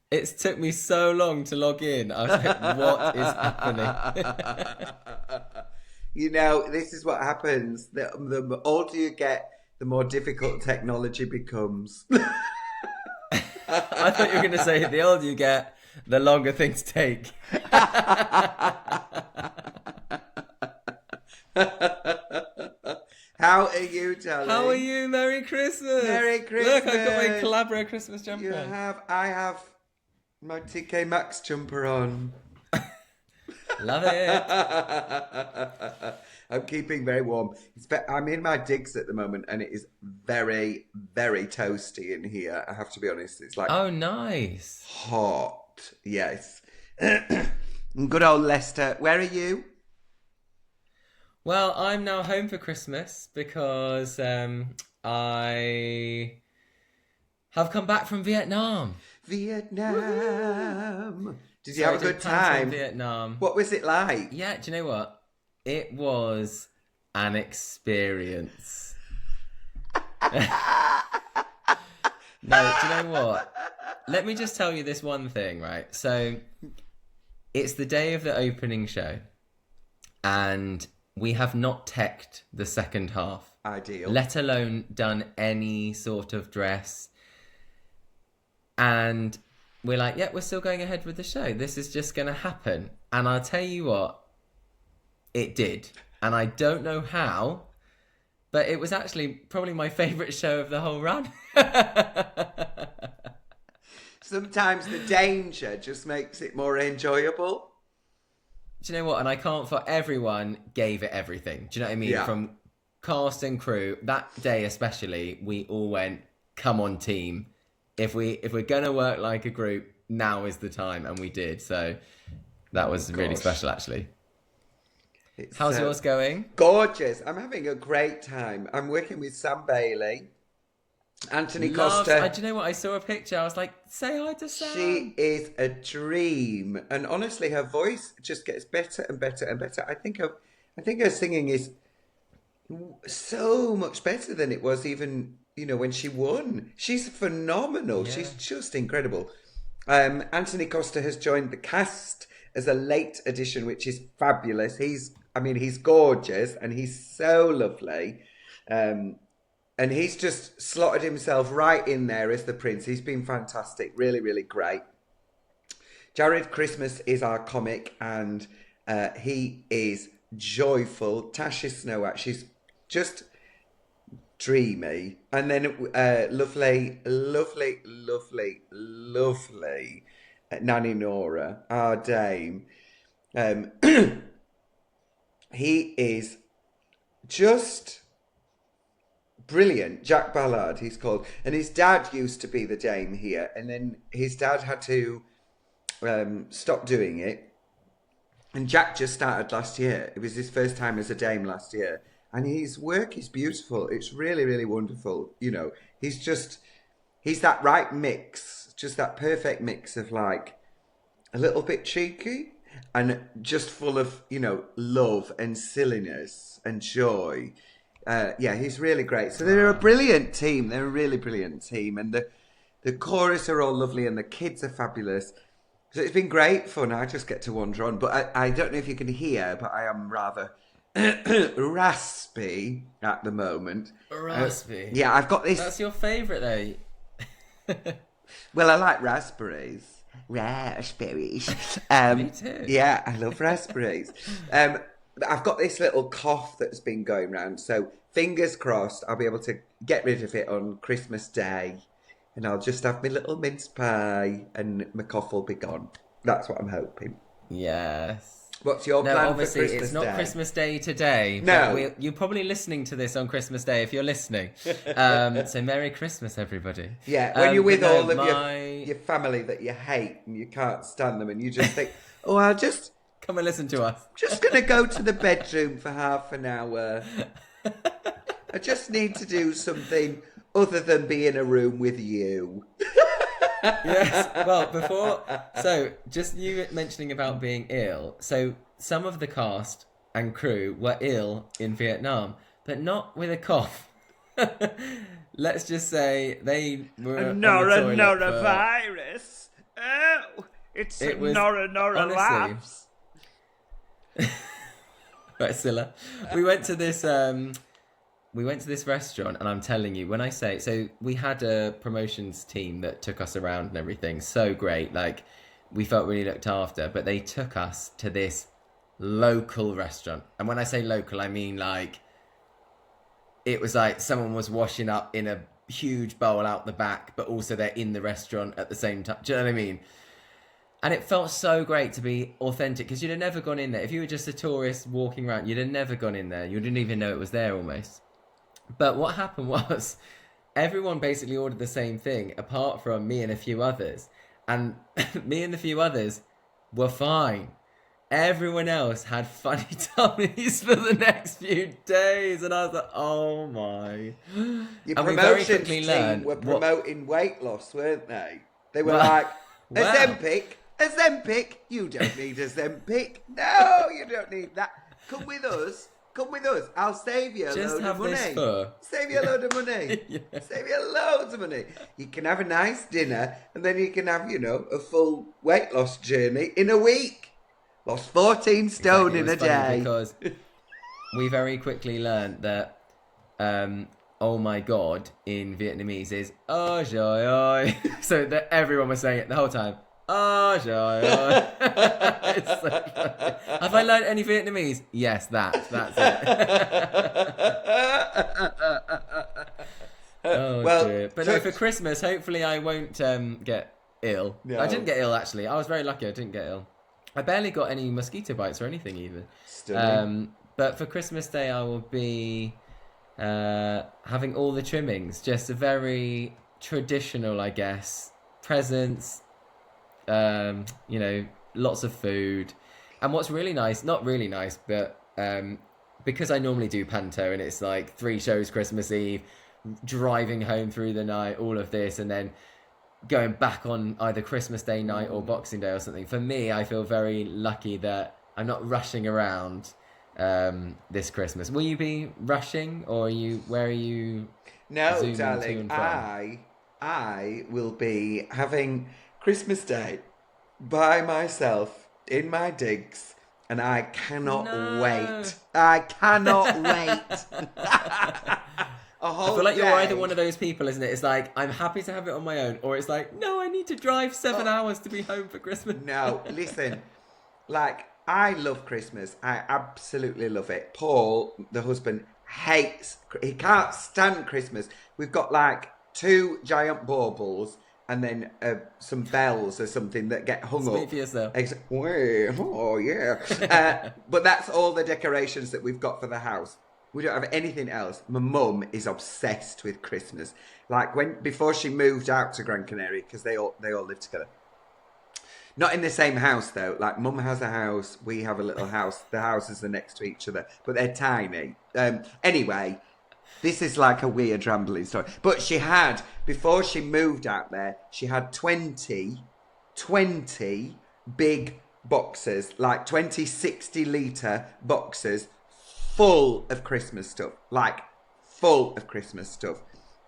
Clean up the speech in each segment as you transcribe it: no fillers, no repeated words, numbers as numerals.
It's took me so long to log in. I was like, what is happening? You know, this is what happens. The older you get, the more difficult technology becomes. I thought you were going to say the older you get, the longer things take. How are you, How are darling? you? Merry Christmas! Merry Look, I've got my Christmas. Calabria Christmas You jumper on. have, I have my TK Maxx jumper on. Love it. I'm keeping very warm. I'm in my digs at the moment, and it is very, very toasty in here. I have to be honest. It's like Oh, nice. hot. Yes. Good old Leicester. Where are you? Well, I'm now home for Christmas because I have come back from Vietnam. Vietnam. Did you So have I a did good Pan time? Vietnam. What was it like? Yeah, do you know what? It was an experience. No, do you know what? Let me just tell you this one thing, right? So it's the day of the opening show, and we have not teched the second half, Ideal. let alone done any sort of dress. And we're like, yeah, we're still going ahead with the show. This is just going to happen. And I'll tell you what, it did. And I don't know how, but it was actually probably my favourite show of the whole run. Sometimes the danger just makes it more enjoyable. Do you know what? And I can't for everyone gave it everything. Do you know what I mean? Yeah. From cast and crew, that day especially, we all went, come on team. If we're gonna work like a group, now is the time, and we did. So that was really Gosh. special actually. It's How's yours going? gorgeous. I'm having a great time. I'm working with Sam Bailey, Anthony Costa. Do you know what? I saw a picture. I was like, say hi to Sam. She is a dream, and honestly, her voice just gets better and better and better. I think her singing is so much better than it was even, when she won. She's phenomenal. Yeah. She's just incredible. Anthony Costa has joined the cast as a late addition, which is fabulous. He's gorgeous and he's so lovely. And he's just slotted himself right in there as the prince. He's been fantastic. Really, really great. Jared Christmas is our comic, and he is joyful. Tasha Snowat, she's just dreamy. And then lovely, lovely, lovely, lovely Nanny Nora, our dame. He is just brilliant. Jack Ballard, he's called. And his dad used to be the dame here. And then his dad had to stop doing it. And Jack just started last year. It was his first time as a dame last year. And his work is beautiful. It's really, really wonderful. He's that right mix, just that perfect mix of like a little bit cheeky and just full of, love and silliness and joy. Yeah, he's really great. So they're a brilliant team. They're a really brilliant team. And the chorus are all lovely and the kids are fabulous. So it's been great fun. I just get to wander on. But I don't know if you can hear, but I am rather raspy at the moment. Raspy. Yeah, I've got this. That's your favourite though. Well, I like raspberries. Raspberries. Me too. Yeah, I love raspberries. I've got this little cough that's been going round. So fingers crossed I'll be able to get rid of it on Christmas Day. And I'll just have my little mince pie and my cough will be gone. That's what I'm hoping. Yes. What's your plan for obviously Christmas it's not Day? Christmas Day today. No. But you're probably listening to this on Christmas Day if you're listening. So Merry Christmas, everybody. Yeah, when you're with but no, all of your family that you hate and you can't stand them and you just think, oh, Come and listen to us. just going to go to the bedroom for half an hour. I just need to do something other than be in a room with you. Yes. Well, so just you mentioning about being ill. So some of the cast and crew were ill in Vietnam, but not with a cough. Let's just say they were on the toilet Norovirus. It's It was Nora honestly. laughs. Right, Scylla. We went to this restaurant, and I'm telling you, when I say, so we had a promotions team that took us around and everything. So great, like we felt really looked after. But they took us to this local restaurant, and when I say local, I mean like it was like someone was washing up in a huge bowl out the back, but also they're in the restaurant at the same time. Do you know what I mean? And it felt so great to be authentic, because you'd have never gone in there. If you were just a tourist walking around, you'd have never gone in there. You didn't even know it was there almost. But what happened was everyone basically ordered the same thing apart from me and a few others. And me and the few others were fine. Everyone else had funny tummies for the next few days. And I was like, oh my. Your And we very promotions quickly team learned were what- promoting weight loss, weren't they? They were Well, like, wow. Ozempic, you don't need Ozempic. No, you don't need that. Come with us. I'll save you a Just load have of this money. for. Save you a load of money. Yeah. Save you loads of money. You can have a nice dinner, and then you can have, a full weight loss journey in a week. Lost 14 stone Exactly. It in was a funny day. because we very quickly learned that oh my god in Vietnamese is oh joy oi. So that everyone was saying it the whole time. Oh joy oi. It's so funny. Have I learned any Vietnamese? Yes, that's it. Oh Well, dear. But so- no, for Christmas, hopefully I won't get ill. No. I didn't get ill actually. I was very lucky I didn't get ill. I barely got any mosquito bites or anything even. Stunning. But for Christmas Day, I will be having all the trimmings. Just a very traditional, I guess. Presents, lots of food. And what's really nice, not really nice, but because I normally do Panto and it's like 3 shows Christmas Eve, driving home through the night, all of this, and then going back on either Christmas Day night or Boxing Day or something. For me, I feel very lucky that I'm not rushing around this Christmas. Will you be rushing, or where are you No, zooming to darling, and from? I will be having Christmas Day by myself in my digs, and I cannot No. wait. I cannot wait. A whole I feel like day. you're either one of those people, isn't it? It's like, I'm happy to have it on my own, or it's like, no, I need to drive 7 hours to be home for Christmas. No, listen, like, I love Christmas. I absolutely love it. Paul, the husband, he can't stand Christmas. We've got like 2 giant baubles and then some bells or something that get hung Speak up. for yourself. Oh, yeah. But that's all the decorations that we've got for the house. We don't have anything else. My mum is obsessed with Christmas. Like before she moved out to Gran Canaria, because they all live together. Not in the same house though. Like mum has a house, we have a little house. The houses are next to each other, but they're tiny. Anyway, this is like a weird rambling story. But she had, before she moved out there, she had 20 big boxes, like 20 60-litre boxes full of Christmas stuff. Like, full of Christmas stuff.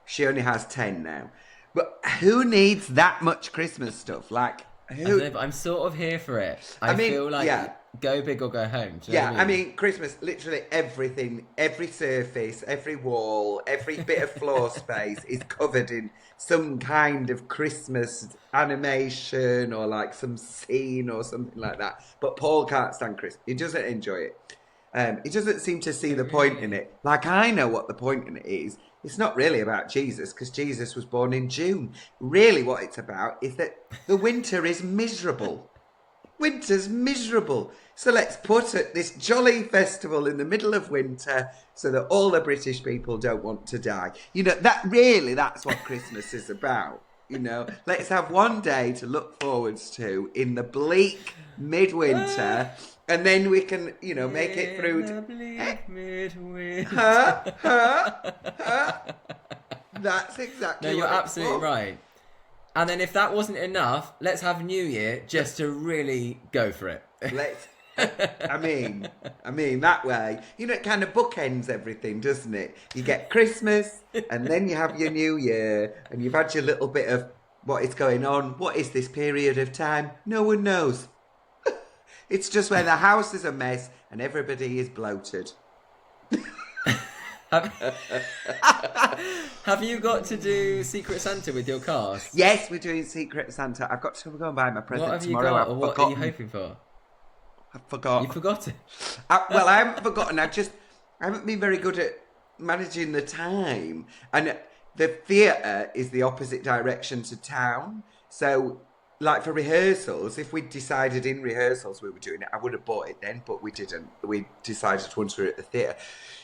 She only has 10 now. But who needs that much Christmas stuff? Like, who... I'm sort of here for it. I mean, feel like yeah. go big or go home. Do you know Yeah, what I mean, Christmas, literally everything, every surface, every wall, every bit of floor space is covered in some kind of Christmas animation or like some scene or something like that. But Paul can't stand Christmas. He doesn't enjoy it. He doesn't seem to see the point in it. Like, I know what the point in it is. It's not really about Jesus, because Jesus was born in June. Really what it's about is that the winter is miserable. Winter's miserable. So let's put this jolly festival in the middle of winter so that all the British people don't want to die. That's what Christmas is about. Let's have one day to look forwards to in the bleak midwinter, and then we can, make it through. That's exactly. No, you're what it's absolutely for. right. And then if that wasn't enough, let's have New Year just to really go for it. Let's. I mean, that way, it kind of bookends everything, doesn't it? You get Christmas, and then you have your New Year, and you've had your little bit of what is going on. What is this period of time? No one knows. It's just when the house is a mess and everybody is bloated. Have, have you got to do Secret Santa with your cast? Yes, we're doing Secret Santa. I've got to go and buy my present What have you tomorrow. got, I've or what forgotten. are you hoping for? I forgot. You forgot it. Well, I haven't forgotten. I haven't been very good at managing the time. And the theatre is the opposite direction to town. So, like for rehearsals, if we decided in rehearsals we were doing it, I would have bought it then, but we didn't. We decided once we were at the theatre.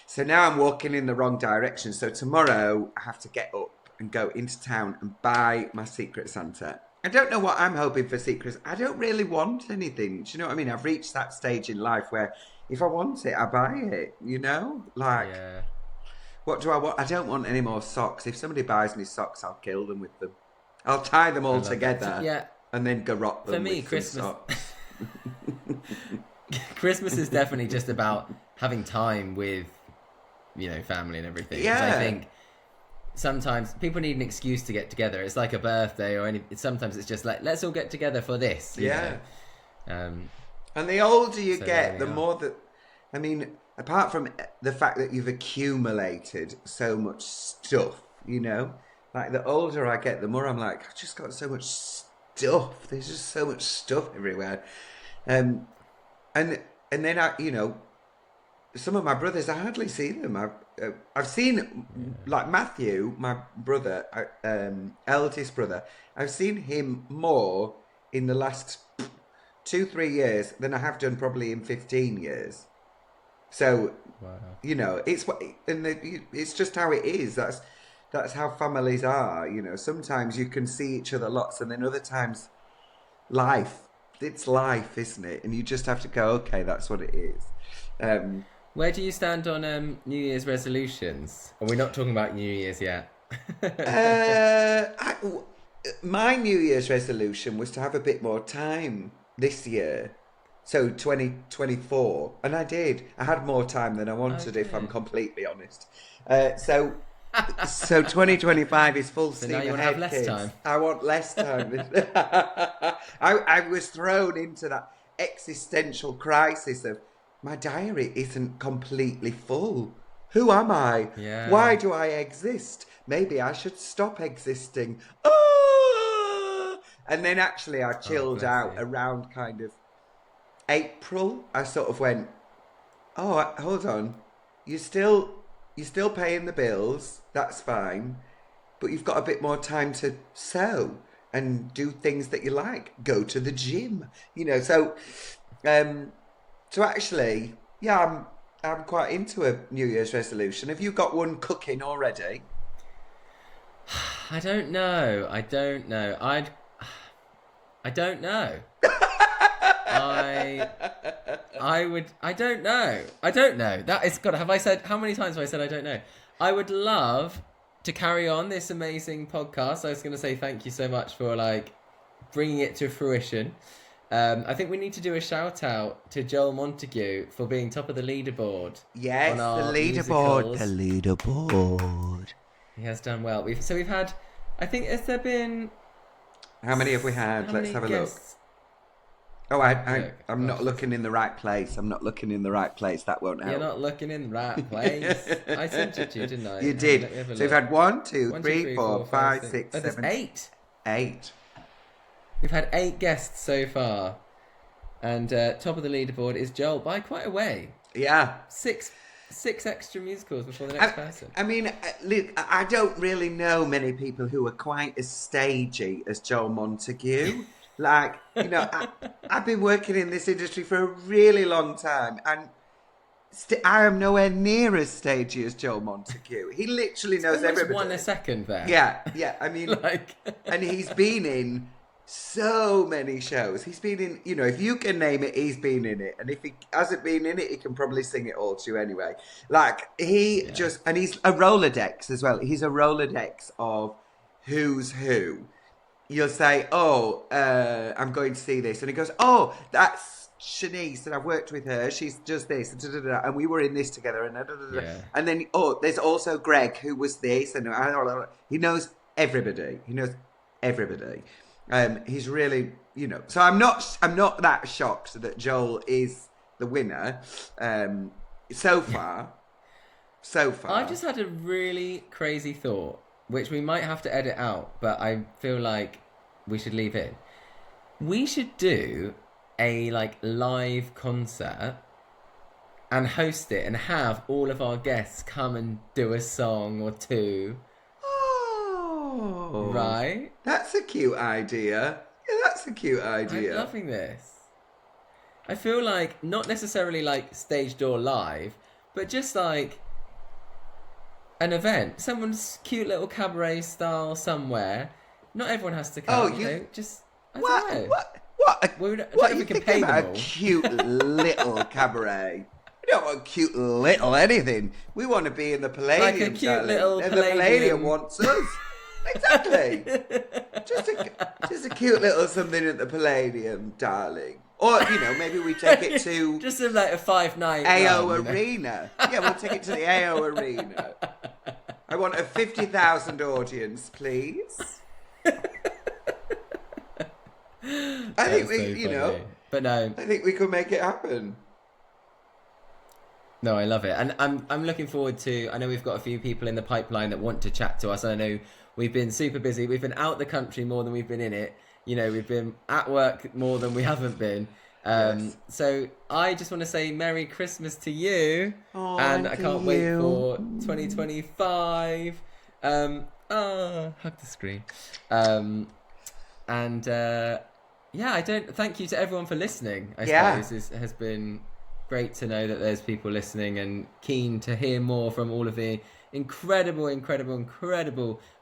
So now I'm walking in the wrong direction. So tomorrow I have to get up and go into town and buy my Secret Santa. I don't know what I'm hoping for Secrets. I don't really want anything. Do you know what I mean? I've reached that stage in life where if I want it, I buy it. You know? Like, Yeah. what do I want? I don't want any more socks. If somebody buys me socks, I'll kill them with them. I'll tie them all together Yeah. and then garrot them For me, with Christmas. some socks. Christmas is definitely just about having time with, family and everything. 'Cause Yeah. I think sometimes people need an excuse to get together. It's like a birthday or sometimes it's just like, let's all get together for this. you Yeah. know? And the older you So there get, we the are. more that... I mean, apart from the fact that you've accumulated so much stuff, like the older I get, the more I'm like, I've just got so much stuff. There's just so much stuff everywhere. And then some of my brothers, I hardly see them. I've seen, like Matthew, my brother, eldest brother, I've seen him more in the last 2-3 years than I have done probably in 15 years. So, Wow. it's just how it is. That's how families are. Sometimes you can see each other lots, and then other times, it's life, isn't it? And you just have to go, okay, that's what it is. Where do you stand on New Year's resolutions? Are we not talking about New Year's yet? My New Year's resolution was to have a bit more time this year. So 2024. And I did. I had more time than I wanted, if I'm completely honest. So 2025 is full steam now you ahead, want to have less kids. time. I want less time. I was thrown into that existential crisis of my diary isn't completely full. Who am I? Yeah. Why do I exist? Maybe I should stop existing. Ah! And then actually I chilled bless out you. around kind of April. I sort of went, oh, hold on. You're still paying the bills. That's fine. But you've got a bit more time to sew and do things that you like. Go to the gym. So actually, yeah, I'm quite into a New Year's resolution. Have you got one cooking already? I don't know. I don't know. I don't know. I don't know. I don't know. That is God. Have I said, how many times have I said I don't know? I would love to carry on this amazing podcast. I was going to say thank you so much for bringing it to fruition. I think we need to do a shout out to Joel Montague for being top of the leaderboard. Yes, on our the leaderboard. musicals. The leaderboard. He has done well. We've had, I think, has there been... How many have we had? how Let's many have a guests? look. Oh, Look, I'm not looking in the right place. I'm not looking in the right place. That won't help. You're not looking in the right place. I sent it to you, didn't I? You Let did. me have a So you've look. had 1, 2, 1, 2, 3, 4, 5, 6, Oh, there's 7, 8. 8. We've had 8 guests so far. And top of the leaderboard is Joel by quite a way. Yeah. 6 extra musicals before the next person. I mean, look, I don't really know many people who are quite as stagey as Joel Montague. I've been working in this industry for a really long time, and I am nowhere near as stagey as Joel Montague. He literally knows Almost everybody. 1 a second there. Yeah. I mean, and he's been in so many shows. He's been in, if you can name it, he's been in it. And if he hasn't been in it, he can probably sing it all to you anyway. And he's a Rolodex as well. He's a Rolodex of who's who. You'll say, I'm going to see this. And he goes, oh, that's Shanice, and I've worked with her. She's just this, and we were in this together. And then, there's also Greg, who was this. And he knows everybody. He knows everybody. He's really, you know. So I'm not that shocked that Joel is the winner. So far. I've just had a really crazy thought, which we might have to edit out, but I feel like we should leave in. We should do a like live concert and host it and have all of our guests come and do a song or two. Oh, right? That's a cute idea. Yeah, that's a cute idea. I'm loving this. I feel like not necessarily like stage door live, but just like an event, someone's cute little cabaret style somewhere. Not everyone has to come. Oh, you know, just I what? don't know. What? What you we can think pay about them all. a cute little cabaret? We don't want cute little anything. We want to be in the Palladium, Like a cute darling. little and Palladium. the Palladium wants us. Exactly. just a cute little something at the Palladium, darling. Or, you know, maybe we take it to just like a 5-night AO run, Arena. Yeah, we'll take it to the AO Arena. I want a 50,000 audience, please. I think we, so you funny. know, but no, I think we could make it happen. No, I love it, and I'm looking forward to. I know we've got a few people in the pipeline that want to chat to us. I know we've been super busy. We've been out the country more than we've been in it. You know, we've been at work more than we haven't been. Yes. So I just want to say Merry Christmas to you, Oh, and I and to can't wait you. for 2025. Hug the screen. Yeah, I don't. Thank you to everyone for listening. I suppose it has been great to know that there's people listening and keen to hear more from all of the incredible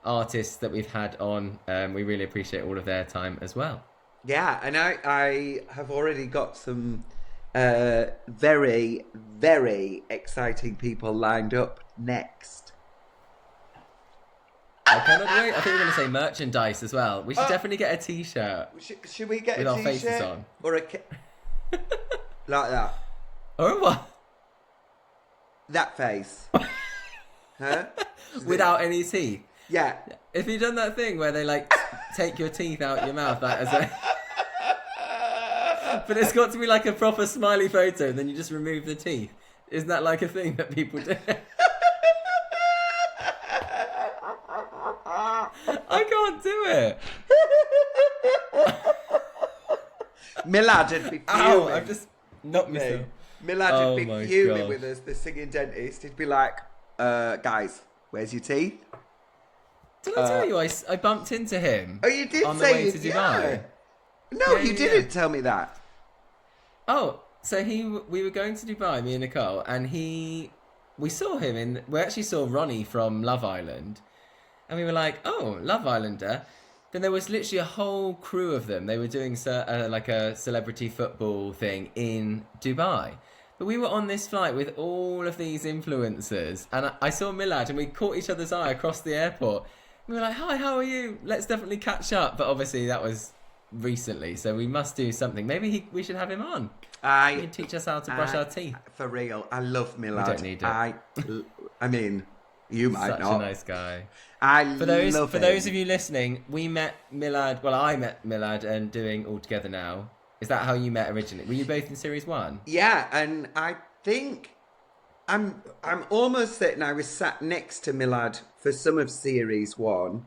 artists that we've had on. We really appreciate all of their time as well. Yeah, and I have already got some very, very exciting people lined up next. I cannot wait. I think we're going to say merchandise as well. We should definitely get a t-shirt Should we get with a our t-shirt faces on. or like that? Or what? That face, huh? Without any teeth. Yeah. If you've done that thing where they like take your teeth out your mouth, like, as a... but it's got to be like a proper smiley photo, and then you just remove the teeth. Isn't that like a thing that people do? I can't do it. Millard would be fuming. Ow! I've just knocked myself. Millard would Oh my be fuming gosh. with us, the singing dentist. He'd be like, guys, where's your teeth? Did I tell you I bumped into him? Oh, you did on the say way to Dubai. Yeah. No, Yeah, you yeah, didn't yeah. tell me that. Oh, so we were going to Dubai, me and Nicole, and we saw him we actually saw Ronnie from Love Island, and we were like, oh, Love Islander. Then there was literally a whole crew of them. They were doing like a celebrity football thing in Dubai. But we were on this flight with all of these influencers, and I saw Milad, and we caught each other's eye across the airport. We were like, hi, how are you? Let's definitely catch up. But obviously that was recently, so we must do something. Maybe we should have him on. He can teach us how to brush our teeth. For real, I love Millard. We don't need it. I mean, you might Such not. a nice guy. For those of you listening, we met Millard. Well, I met Millard and doing All Together Now. Is that how you met originally? Were you both in series 1? Yeah, and I think I'm almost certain I was sat next to Millard for some of series 1,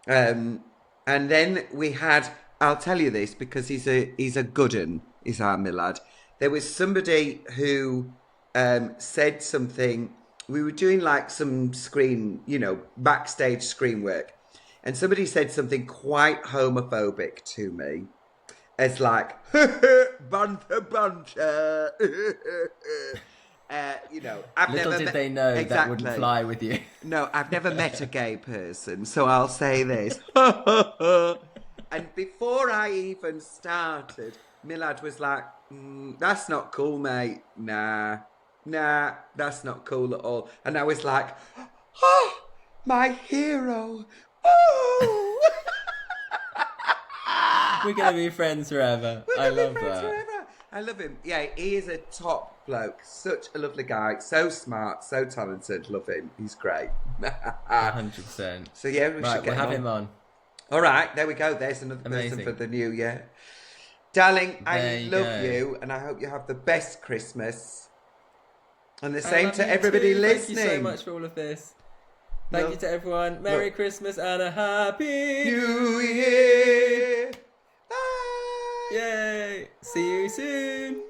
and then we had. I'll tell you this because he's a good un. Is our Millard. There was somebody who said something. We were doing like some screen, backstage screen work, and somebody said something quite homophobic to me, as like bunter. I've Little never did they know that wouldn't fly with you. No, I've never met a gay person, so I'll say this. And before I even started, Millard was like, that's not cool, mate. Nah, that's not cool at all. And I was like, oh, my hero. Oh. We're going to be friends forever. I love that. Forever. I love him. Yeah, he is a top bloke. Such a lovely guy. So smart, so talented. Love him. He's great. 100%. So yeah, we Right, should get we'll have him on. All right, there we go. There's another Amazing. person for the new year. Darling, There I you love go. you, and I hope you have the best Christmas. And the I same love to you everybody too. listening. Thank you so much for all of this. Thank Look, you to everyone. Merry look. Christmas and a happy New Year. Bye. Yay! See you soon.